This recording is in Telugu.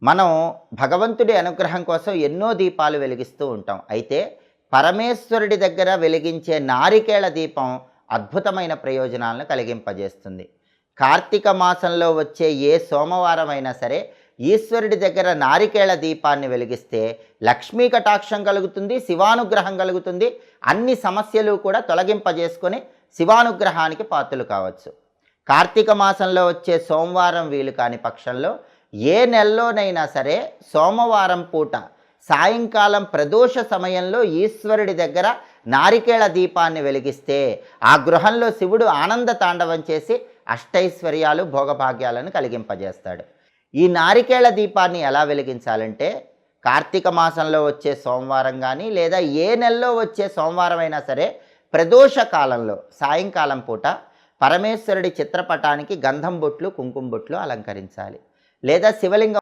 మనం భగవంతుడి అనుగ్రహం కోసం ఎన్నో దీపాలు వెలిగిస్తూ ఉంటాం. అయితే పరమేశ్వరుడి దగ్గర వెలిగించే నారికేళ దీపం అద్భుతమైన ప్రయోజనాలను కలిగింపజేస్తుంది. కార్తీక మాసంలో వచ్చే ఏ సోమవారం అయినా సరే ఈశ్వరుడి దగ్గర నారికేళ దీపాన్ని వెలిగిస్తే లక్ష్మీ కటాక్షం కలుగుతుంది, శివానుగ్రహం కలుగుతుంది. అన్ని సమస్యలు కూడా తొలగింపజేసుకొని శివానుగ్రహానికి పాత్రలు కావచ్చు. కార్తీక మాసంలో వచ్చే సోమవారం వీలు కాని పక్షంలో ఏ నెలలోనైనా సరే సోమవారం పూట సాయంకాలం ప్రదోష సమయంలో ఈశ్వరుడి దగ్గర నారికేళ దీపాన్ని వెలిగిస్తే ఆ గృహంలో శివుడు ఆనంద తాండవం చేసి అష్టైశ్వర్యాలు భోగభాగ్యాలను కలిగింపజేస్తాడు. ఈ నారికేళ దీపాన్ని ఎలా వెలిగించాలంటే కార్తీక మాసంలో వచ్చే సోమవారం కానీ లేదా ఏ నెలలో వచ్చే సోమవారం అయినా సరే ప్రదోష కాలంలో సాయంకాలం పూట పరమేశ్వరుడి చిత్రపటానికి గంధం బొట్లు కుంకుమ బొట్లు అలంకరించాలి. లేదా శివలింగం